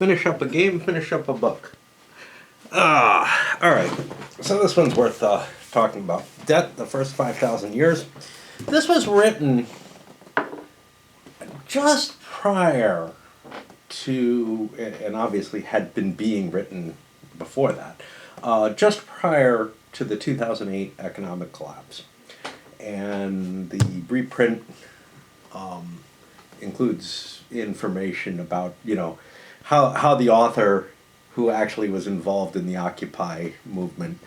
Finish up a game, finish up a book. All right. So this one's worth talking about. Debt, the first 5,000 years. This was written just prior to, and obviously had been being written before that, just prior to the 2008 economic collapse. And the reprint includes information about, how the author, who actually was involved in the Occupy movement,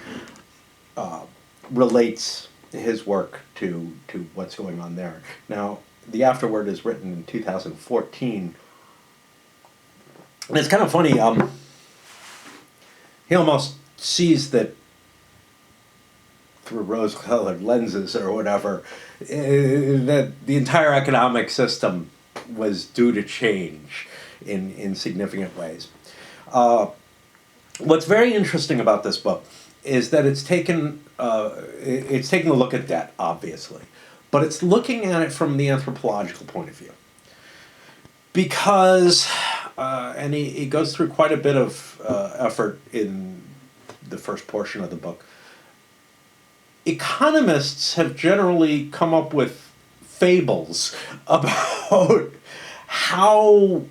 relates his work to what's going on there. Now, the afterword is written in 2014, and it's kind of funny. He almost sees that through rose-colored lenses or whatever, that the entire economic system was due to change in significant ways. What's very interesting about this book is that it's taken a look at debt, obviously, but it's looking at it from the anthropological point of view. Because, and he goes through quite a bit of effort in the first portion of the book, economists have generally come up with fables about how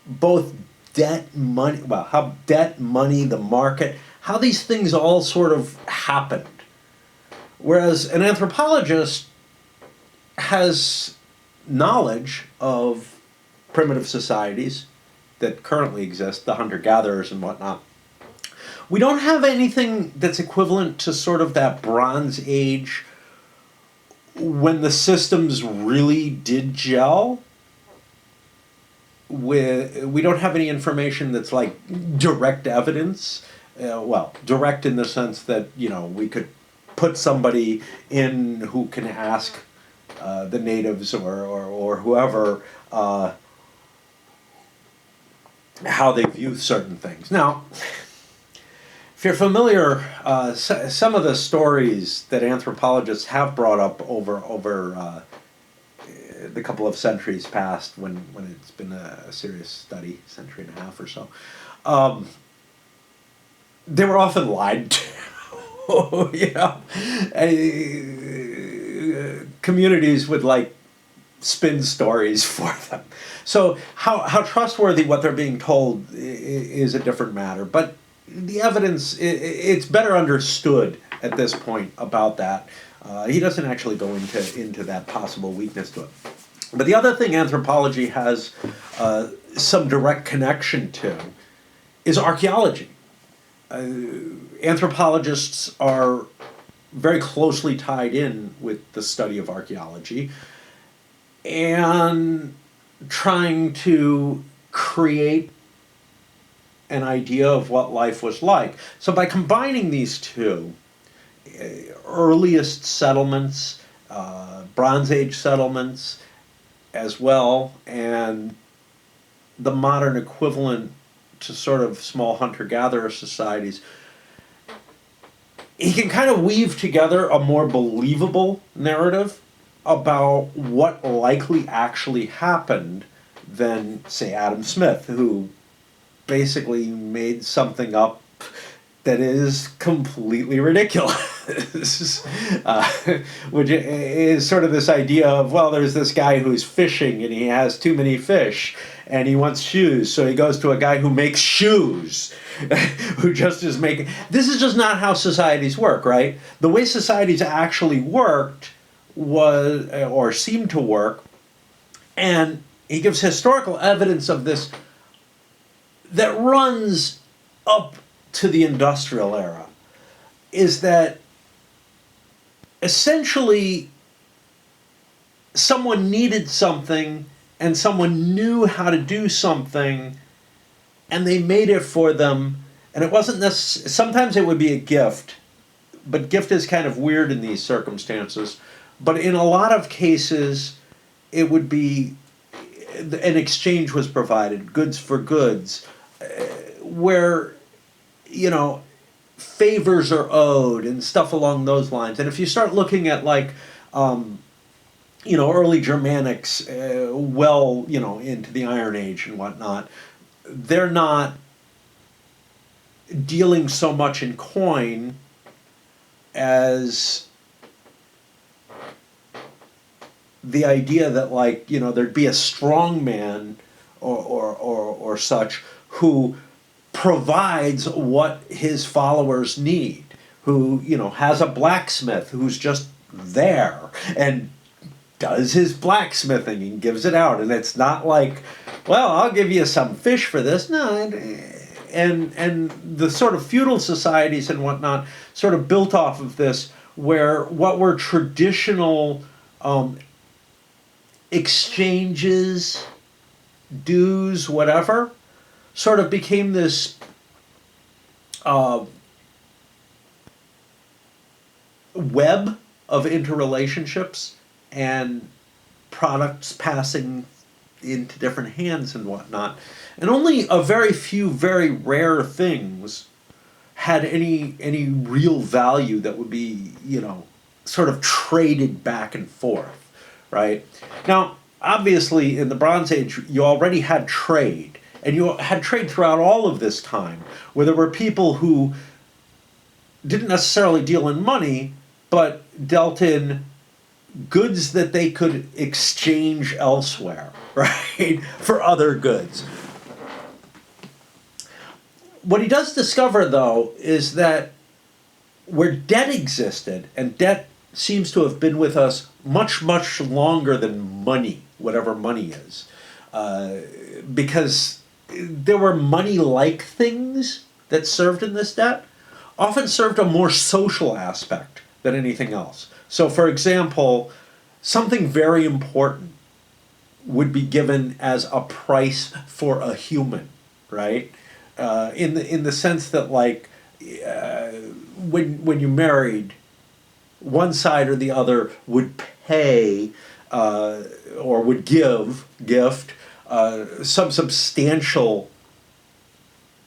both debt, money, how debt, money, the market, how these things all sort of happened. Whereas an anthropologist has knowledge of primitive societies that currently exist, the hunter-gatherers and whatnot. We don't have anything that's equivalent to sort of that Bronze Age when the systems really did gel. We don't have any information that's like direct evidence. Direct in the sense that, we could put somebody in who can ask the natives or whoever how they view certain things. Now, if you're familiar, some of the stories that anthropologists have brought up over the couple of centuries past, when it's been a serious study, century and a half or so, they were often lied to. Communities would spin stories for them. So how trustworthy what they're being told is a different matter. But the evidence, it's better understood at this point about that. He doesn't actually go into that possible weakness to it. But the other thing anthropology has some direct connection to is archaeology. Anthropologists are very closely tied in with the study of archaeology and trying to create an idea of what life was like. So by combining these two, earliest settlements, Bronze Age settlements as well, and the modern equivalent to sort of small hunter-gatherer societies, he can kind of weave together a more believable narrative about what likely actually happened than, say, Adam Smith, who basically made something up that is completely ridiculous. Which is sort of this idea of, there's this guy who's fishing and he has too many fish and he wants shoes, so he goes to a guy who makes shoes, who just is making... This is just not how societies work, right? The way societies actually worked was, or seemed to work, and he gives historical evidence of this that runs up to the industrial era, is that essentially someone needed something and someone knew how to do something and they made it for them, and it wasn't necessarily... Sometimes it would be a gift, but gift is kind of weird in these circumstances. But in a lot of cases, it would be an exchange was provided, goods for goods, where, favors are owed and stuff along those lines. And if you start looking at early Germanics, into the Iron Age and whatnot, they're not dealing so much in coin as the idea that, like, you know, there'd be a strong man or such who provides what his followers need, who, you know, has a blacksmith who's just there and does his blacksmithing and gives it out. And it's not like, well, I'll give you some fish for this. No, and the sort of feudal societies and whatnot sort of built off of this, where what were traditional exchanges, dues, whatever, sort of became this web of interrelationships and products passing into different hands and whatnot. And only a very few very rare things had any real value that would be, you know, sort of traded back and forth, right? Now, obviously, in the Bronze Age, you already had trade, and you had trade throughout all of this time, where there were people who didn't necessarily deal in money, but dealt in goods that they could exchange elsewhere, right, for other goods. What he does discover, though, is that where debt existed, and debt seems to have been with us much, much longer than money, whatever money is, because there were money-like things that served in this debt, often served a more social aspect than anything else. So, for example, something very important would be given as a price for a human, right? In the sense that, like, when you married, one side or the other would pay or would gift some substantial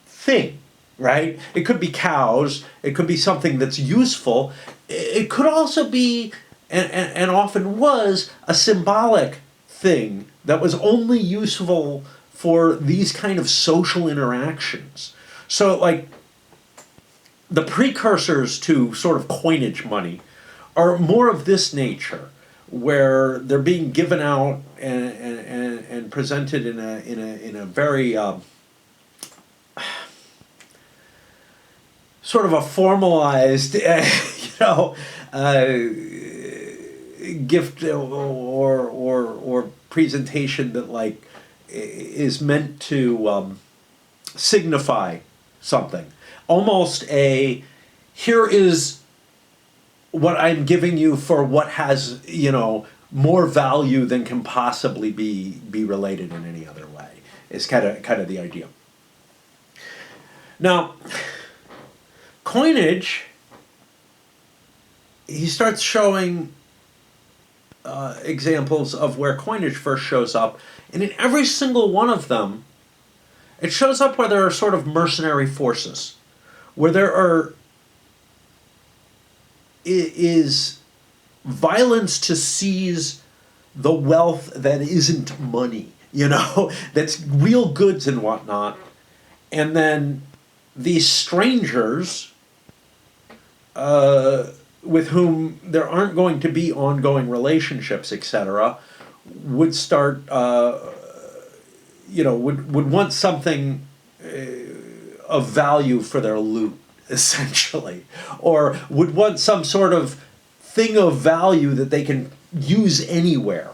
thing, right? It could be cows, it could be something that's useful, it could also be, and often was, a symbolic thing that was only useful for these kind of social interactions. So, like, the precursors to sort of coinage money are more of this nature, where they're being given out and presented in a very sort of a formalized, gift or presentation that, like, is meant to signify something. Almost a, here is what I'm giving you for what has, you know, more value than can possibly be related in any other way, is kind of the idea. Now, coinage, he starts showing examples of where coinage first shows up, and in every single one of them, it shows up where there are sort of mercenary forces, where there is violence to seize the wealth that isn't money, you know, that's real goods and whatnot, and then these strangers with whom there aren't going to be ongoing relationships, etc., would start, would want something of value for their loot, essentially, or would want some sort of thing of value that they can use anywhere.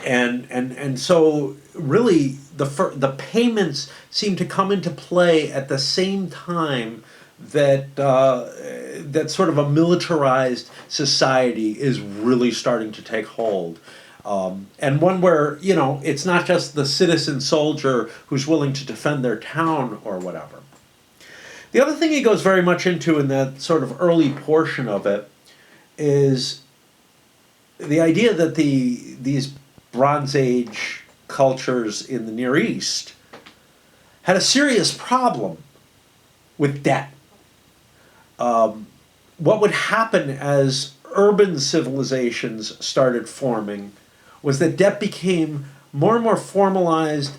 And so really the payments seem to come into play at the same time that that sort of a militarized society is really starting to take hold. And one where, you know, it's not just the citizen soldier who's willing to defend their town or whatever. The other thing he goes very much into in that sort of early portion of it is the idea that these Bronze Age cultures in the Near East had a serious problem with debt. What would happen as urban civilizations started forming was that debt became more and more formalized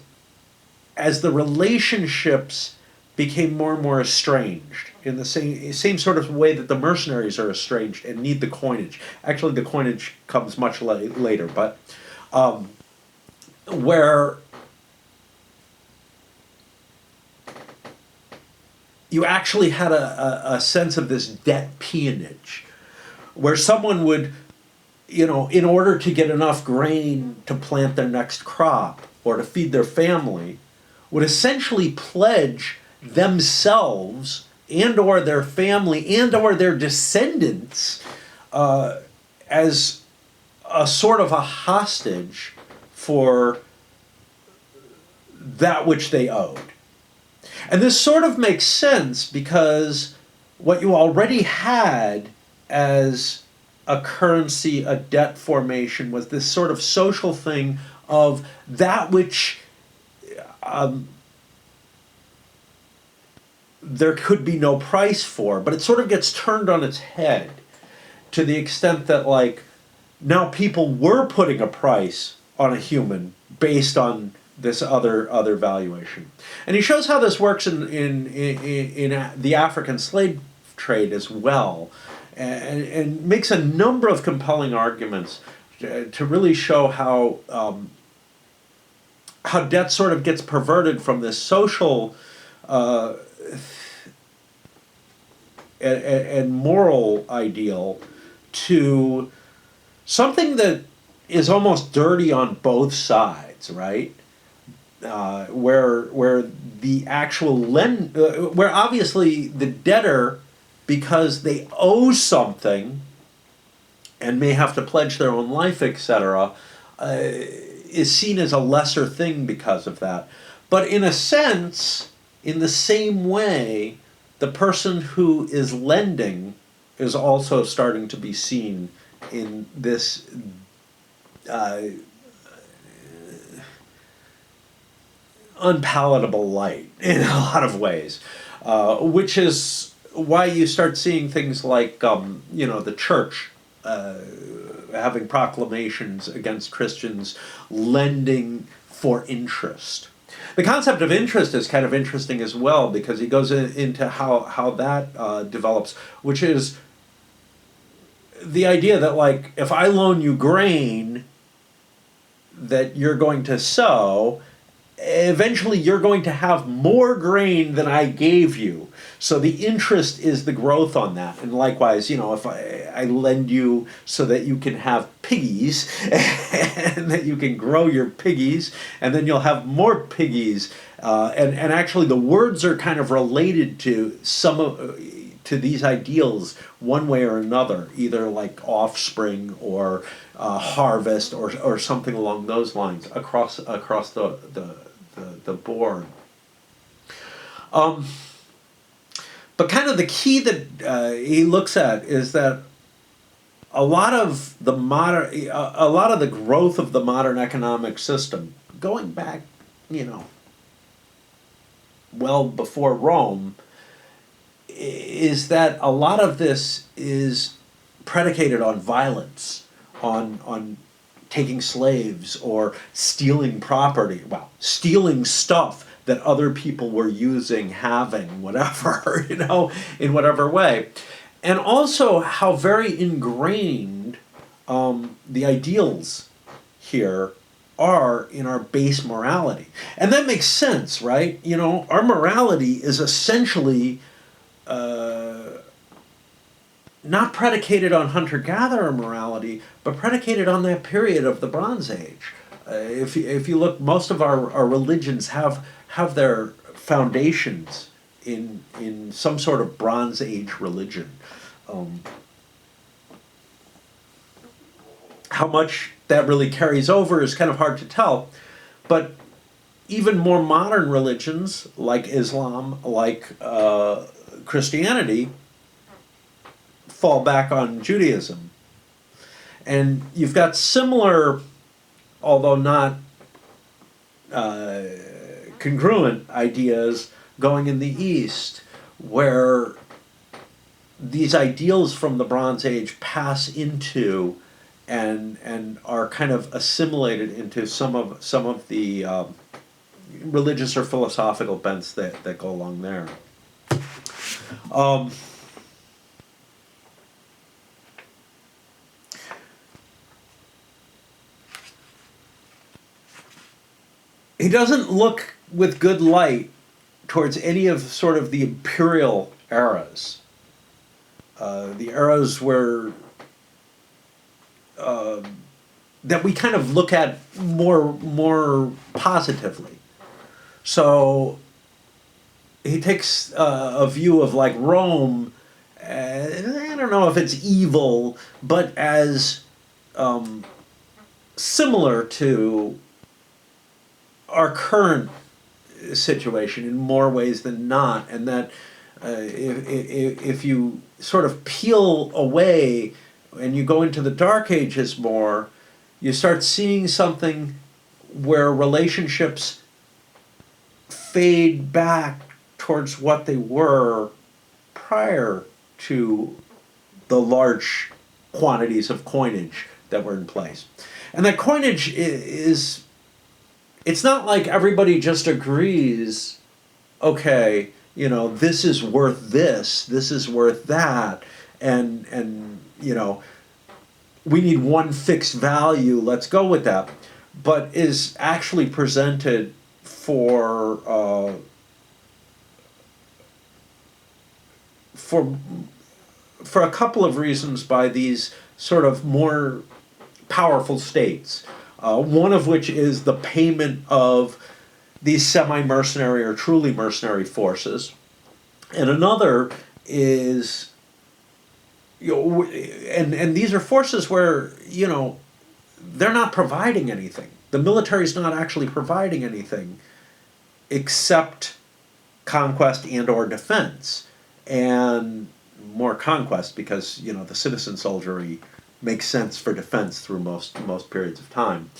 as the relationships became more and more estranged, in the same sort of way that the mercenaries are estranged and need the coinage. Actually, the coinage comes much later, but where you actually had a sense of this debt peonage, where someone would, in order to get enough grain to plant their next crop or to feed their family, would essentially pledge themselves and or their family and or their descendants as a sort of a hostage for that which they owed. And this sort of makes sense because what you already had as a currency, a debt formation, was this sort of social thing of that which there could be no price for, but it sort of gets turned on its head to the extent that, like, now people were putting a price on a human based on this other valuation. And he shows how this works in the African slave trade as well, and makes a number of compelling arguments to really show how debt sort of gets perverted from this social and moral ideal to something that is almost dirty on both sides, right? Where the actual where obviously the debtor, because they owe something and may have to pledge their own life, etc., is seen as a lesser thing because of that. But in a sense, in the same way, the person who is lending is also starting to be seen in this unpalatable light in a lot of ways, which is why you start seeing things like, the church having proclamations against Christians lending for interest. The concept of interest is kind of interesting as well, because he goes into how that develops, which is the idea that, like, if I loan you grain that you're going to sow, eventually you're going to have more grain than I gave you. So the interest is the growth on that. And likewise, if I lend you so that you can have piggies and that you can grow your piggies, and then you'll have more piggies. And actually the words are kind of related to to these ideals one way or another, either like offspring or harvest or something along those lines across the board. But kind of the key that he looks at is that a lot of the growth of the modern economic system, going back, well before Rome, is that a lot of this is predicated on violence, on taking slaves or stealing property, stealing stuff that other people were using, having, whatever, in whatever way. And also how very ingrained the ideals here are in our base morality. And that makes sense, right? Our morality is essentially not predicated on hunter-gatherer morality, but predicated on that period of the Bronze Age. If you look, most of our religions have their foundations in some sort of Bronze Age religion. How much that really carries over is kind of hard to tell, but even more modern religions like Islam, like Christianity, fall back on Judaism. And you've got similar, although not congruent, ideas going in the East, where these ideals from the Bronze Age pass into and are kind of assimilated into some of the religious or philosophical bents that go along there. Um, he doesn't look with good light towards any of sort of the imperial eras, the eras where that we kind of look at more positively. So he takes a view of like Rome. I don't know if it's evil, but as similar to our current situation in more ways than not, and that if you sort of peel away and you go into the Dark Ages more, you start seeing something where relationships fade back towards what they were prior to the large quantities of coinage that were in place. And that coinage is it's not like everybody just agrees, okay, you know, this is worth this is worth that, and you know, we need one fixed value, let's go with that, but is actually presented for a couple of reasons by these sort of more powerful states. One of which is the payment of these semi-mercenary or truly mercenary forces, and another is, you know, and these are forces where, you know, they're not providing anything. The military is not actually providing anything except conquest and or defense, and more conquest because, you know, the citizen soldiery makes sense for defense through most periods of time.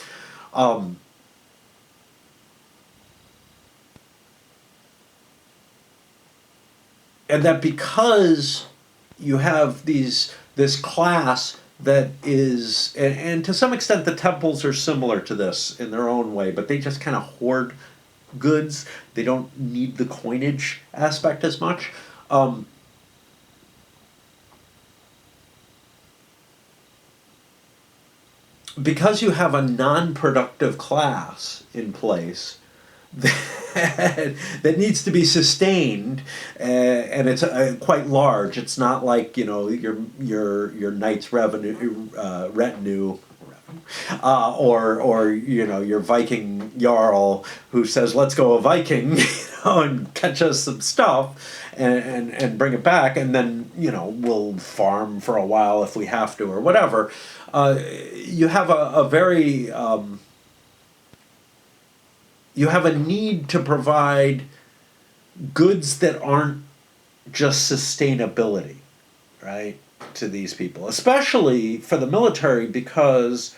And that because you have this class that is, and to some extent the temples are similar to this in their own way, but they just kind of hoard goods. They don't need the coinage aspect as much. Because you have a non-productive class in place that needs to be sustained, and it's quite large. It's not like, you know, your knight's retinue, or you know, your Viking jarl who says, let's go a Viking, you know, and catch us some stuff and bring it back, and then, you know, we'll farm for a while if we have to or whatever. You have a very you have a need to provide goods that aren't just sustainability, right, to these people, especially for the military, because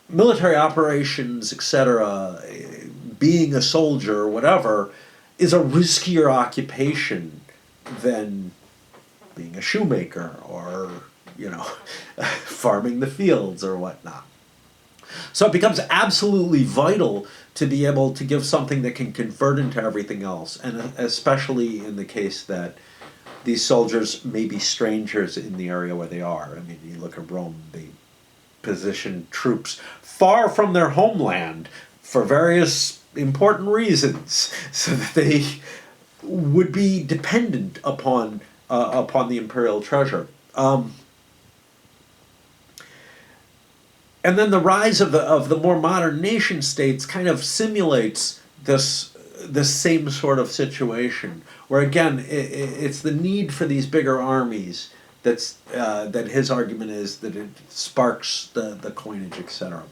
military operations, etc., being a soldier or whatever, is a riskier occupation than being a shoemaker or, you know, farming the fields or whatnot. So it becomes absolutely vital to be able to give something that can convert into everything else, and especially in the case that these soldiers may be strangers in the area where they are. I mean, you look at Rome, they position troops far from their homeland for various important reasons, so that they would be dependent upon the imperial treasure. And then the rise of the more modern nation states kind of simulates this same sort of situation, where again it's the need for these bigger armies that his argument is that it sparks the coinage, etc.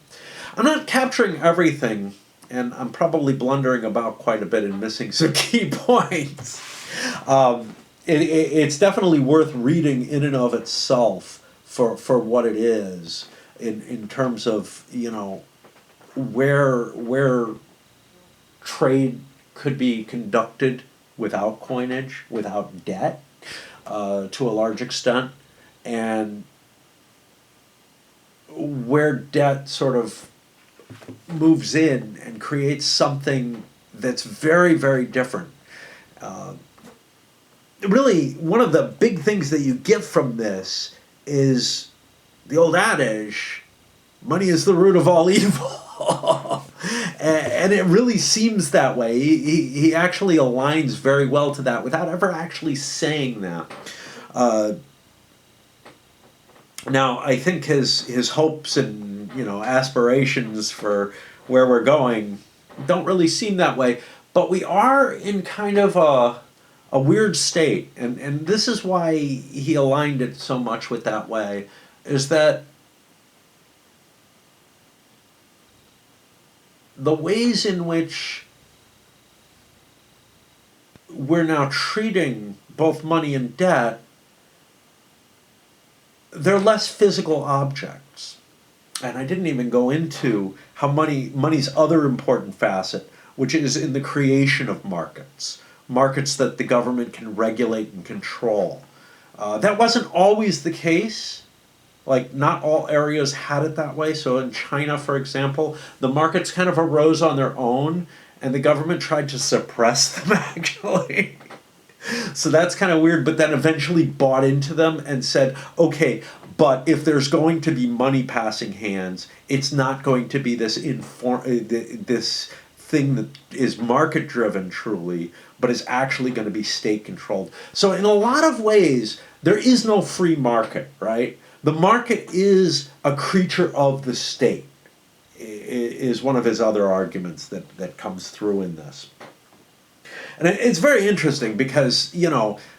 I'm not capturing everything, and I'm probably blundering about quite a bit and missing some key points. It's definitely worth reading in and of itself for what it is, in terms of, you know, where trade could be conducted without coinage, without debt, to a large extent, and where debt sort of moves in and creates something that's very, very different. Really, one of the big things that you get from this is the old adage, money is the root of all evil. And it really seems that way. He actually aligns very well to that without ever actually saying that. Now, I think his hopes and aspirations for where we're going don't really seem that way, but we are in kind of a weird state, and this is why he aligned it so much with that way, is that the ways in which we're now treating both money and debt, they're less physical objects. And I didn't even go into how money's other important facet, which is in the creation of markets that the government can regulate and control. That wasn't always the case. Like, not all areas had it that way. So in China, for example, the markets kind of arose on their own, and the government tried to suppress them, actually. So that's kind of weird, but then eventually bought into them and said, okay, but if there's going to be money passing hands, it's not going to be this this thing that is market driven truly, but is actually going to be state controlled. So in a lot of ways, there is no free market, right? The market is a creature of the state, is one of his other arguments that comes through in this. And it's very interesting because,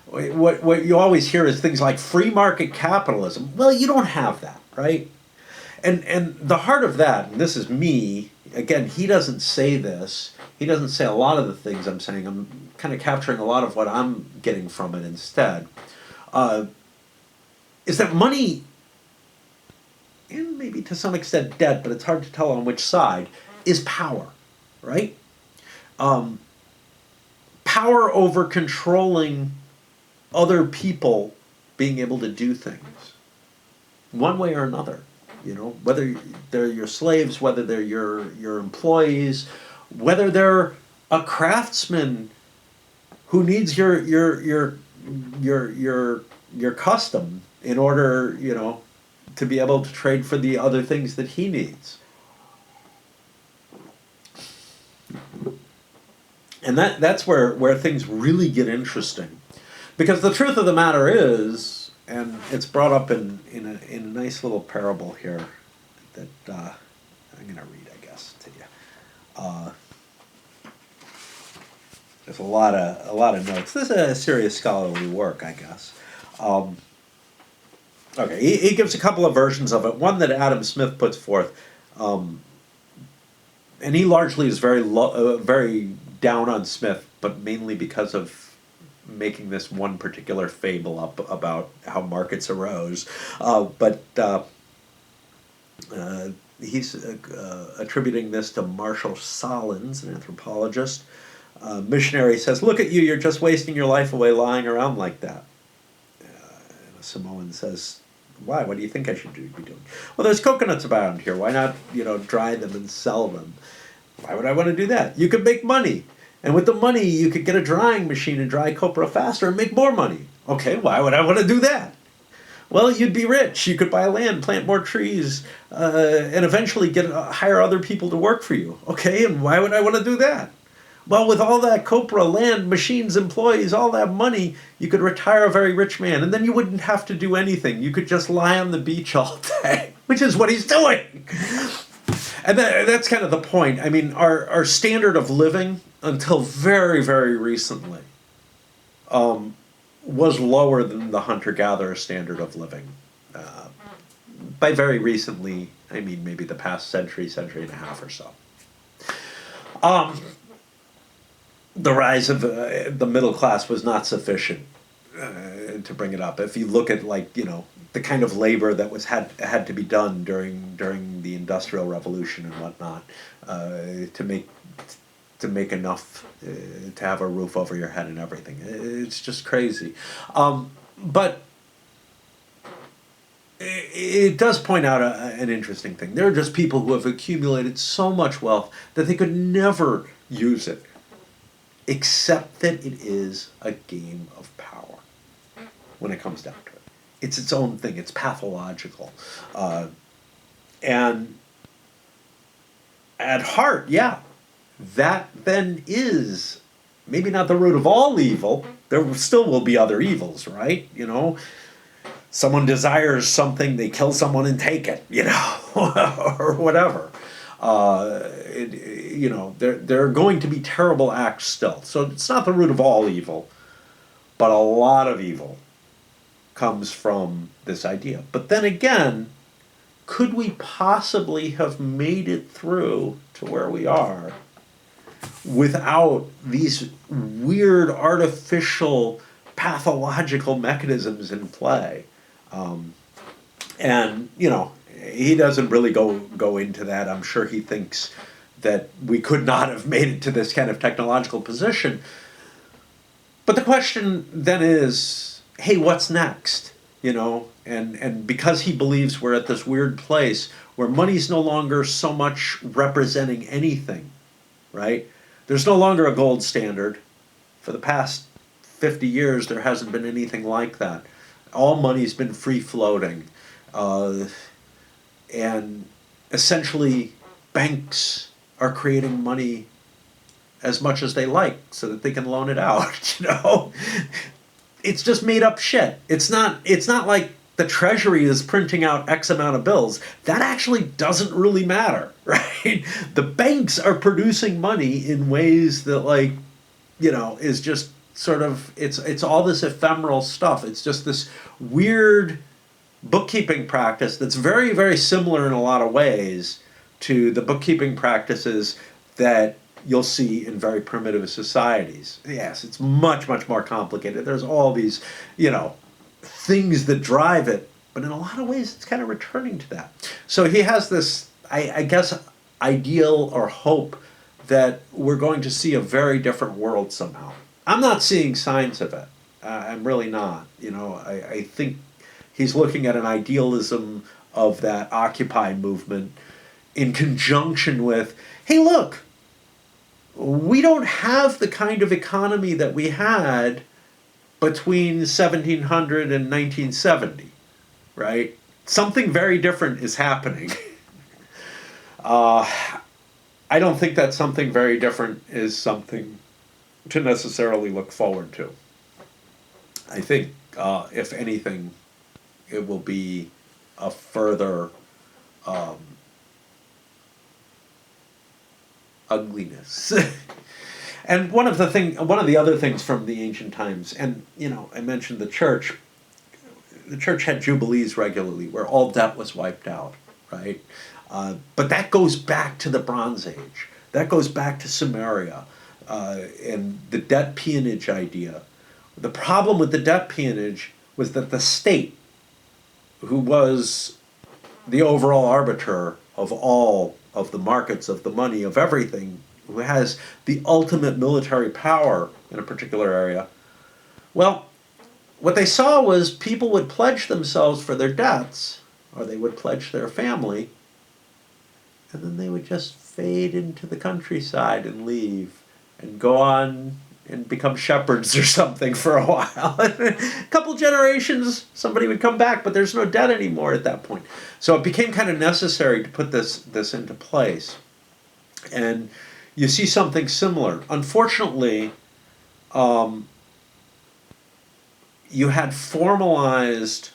what you always hear is things like free market capitalism. Well, you don't have that, right? And the heart of that, and this is me, again, he doesn't say this. He doesn't say a lot of the things I'm saying. I'm kind of capturing a lot of what I'm getting from it instead. Is that money, and maybe to some extent debt, but it's hard to tell on which side, is power, right? Power over controlling other people being able to do things one way or another, whether they're your slaves, whether they're your employees, whether they're a craftsman who needs your custom in order, to be able to trade for the other things that he needs. And that's where things really get interesting. Because the truth of the matter is, and it's brought up in a nice little parable here that I'm going to read, I guess, to you. There's a lot of notes. This is a serious scholarly work, I guess. Okay, he gives a couple of versions of it. One that Adam Smith puts forth, and he largely is very down on Smith, but mainly because of making this one particular fable up about how markets arose. But he's attributing this to Marshall Solins, an anthropologist. Missionary says, "Look at you, you're just wasting your life away lying around like that." And a Samoan says, "Why? What do you think I should be doing?" "Well, there's coconuts around here. Why not, dry them and sell them?" "Why would I want to do that? You could make money. And with the money, you could get a drying machine and dry copra faster and make more money." "Okay, why would I want to do that?" "Well, you'd be rich. You could buy land, plant more trees, and eventually hire other people to work for you." "Okay, and why would I want to do that?" "Well, with all that copra, land, machines, employees, all that money, you could retire a very rich man, and then you wouldn't have to do anything. You could just lie on the beach all day," which is what he's doing. And that's kind of the point. I mean, our standard of living, until very, very recently, was lower than the hunter-gatherer standard of living. By very recently, I mean maybe the past century and a half or so. The rise of the middle class was not sufficient to bring it up. If you look at the kind of labor that had to be done during the Industrial Revolution and whatnot to make enough to have a roof over your head and everything, it's just crazy. But it does point out an interesting thing. There are just people who have accumulated so much wealth that they could never use it, except that it is a game of power when it comes down to it. It's its own thing, it's pathological. And at heart, yeah, that then is maybe not the root of all evil. There still will be other evils, right? You know, someone desires something, they kill someone and take it, you know, or whatever. You know, there are going to be terrible acts still. So it's not the root of all evil, but a lot of evil comes from this idea. But then again, could we possibly have made it through to where we are without these weird artificial pathological mechanisms in play? And you know, he doesn't really go into that. I'm sure he thinks that we could not have made it to this kind of technological position. But the question then is, hey, what's next? You know, and because he believes we're at this weird place where money's no longer so much representing anything, right? There's no longer a gold standard. For the past 50 years, there hasn't been anything like that. All money's been free floating. And essentially, banks are creating money as much as they like so that they can loan it out, you know? It's just made up shit. It's not like the Treasury is printing out X amount of bills. That actually doesn't really matter, right? The banks are producing money in ways that, like, you know, is just sort of, it's all this ephemeral stuff. It's just this weird bookkeeping practice that's very, very similar in a lot of ways to the bookkeeping practices that you'll see in very primitive societies. Yes, it's much, much more complicated. There's all these, you know, things that drive it, but in a lot of ways it's kind of returning to that. So he has this, I guess, ideal or hope that we're going to see a very different world somehow. I'm not seeing signs of it. I'm really not. You know, I think he's looking at an idealism of that Occupy movement in conjunction with, hey, look, we don't have the kind of economy that we had between 1700 and 1970, right? Something very different is happening. I don't think that something very different is something to necessarily look forward to. I think, if anything, it will be a further ugliness. And one of the other things from the ancient times, and you know, I mentioned the church. The church had jubilees regularly, where all debt was wiped out, right? But that goes back to the Bronze Age. That goes back to Sumeria, and the debt peonage idea. The problem with the debt peonage was that the state, who was the overall arbiter of all of the markets, of the money, of everything, who has the ultimate military power in a particular area, well, what they saw was people would pledge themselves for their debts, or they would pledge their family, and then they would just fade into the countryside and leave and go on and become shepherds or something for a while. A couple generations, somebody would come back, but there's no debt anymore at that point. So it became kind of necessary to put this into place. And you see something similar. Unfortunately, you had formalized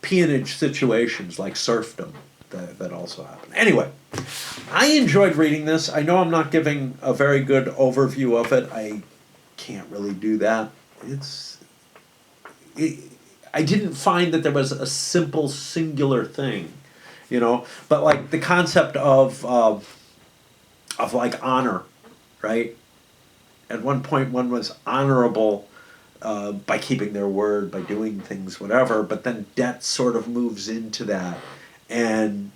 peonage situations like serfdom that also happened. Anyway, I enjoyed reading this. I know I'm not giving a very good overview of it. I can't really do that. I didn't find that there was a simple, singular thing, you know. But like the concept of like honor, right? At one point, one was honorable by keeping their word, by doing things, whatever. But then debt sort of moves into that, and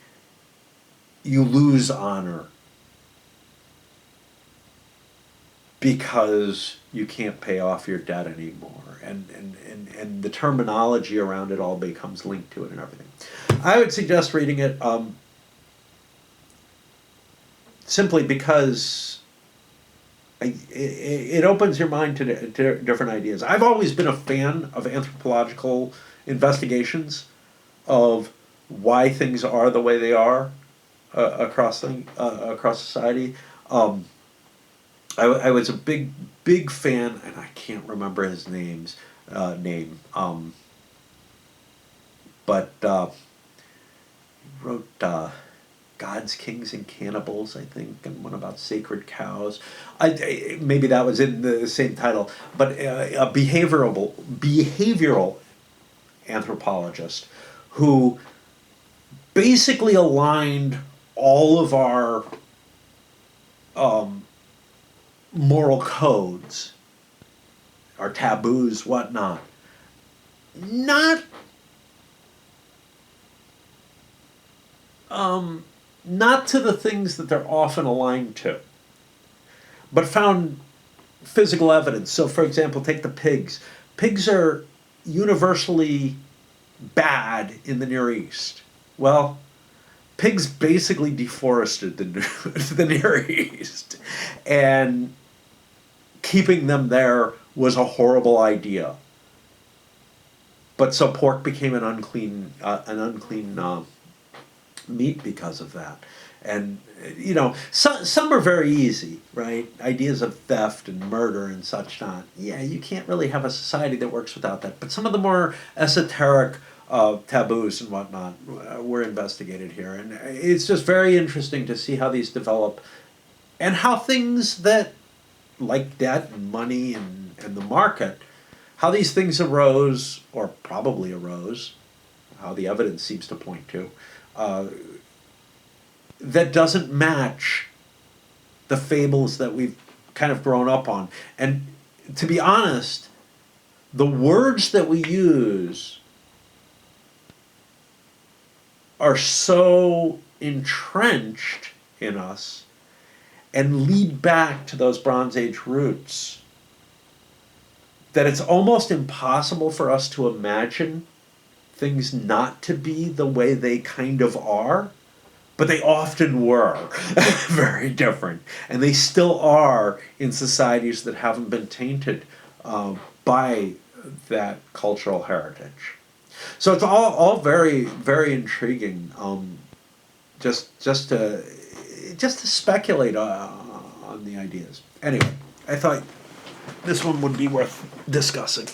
you lose honor because you can't pay off your debt anymore. And and the terminology around it all becomes linked to it and everything. I would suggest reading it simply because it opens your mind to different ideas. I've always been a fan of anthropological investigations of why things are the way they are across society. I was a big fan, and I can't remember his name. But he wrote Gods, Kings, and Cannibals, I think, and one about sacred cows. Maybe that was in the same title, but a behavioral anthropologist who basically aligned all of our moral codes, our taboos, whatnot, not not to the things that they're often aligned to, but found physical evidence. So, for example, take the pigs. Pigs are universally bad in the Near East. Well, pigs basically deforested the Near East, and keeping them there was a horrible idea. But so pork became an unclean meat because of that. And some are very easy, right? Ideas of theft and murder and such not. Yeah, you can't really have a society that works without that. But some of the more esoteric taboos and whatnot were investigated here, and it's just very interesting to see how these develop, and how things that, like debt and money and the market, how these things arose, or probably arose, how the evidence seems to point to, that doesn't match the fables that we've kind of grown up on. And to be honest, the words that we use are so entrenched in us and lead back to those Bronze Age roots that it's almost impossible for us to imagine things not to be the way they kind of are, but they often were very different. And they still are in societies that haven't been tainted by that cultural heritage. So it's all very, very intriguing. Just to speculate on the ideas. Anyway, I thought this one would be worth discussing.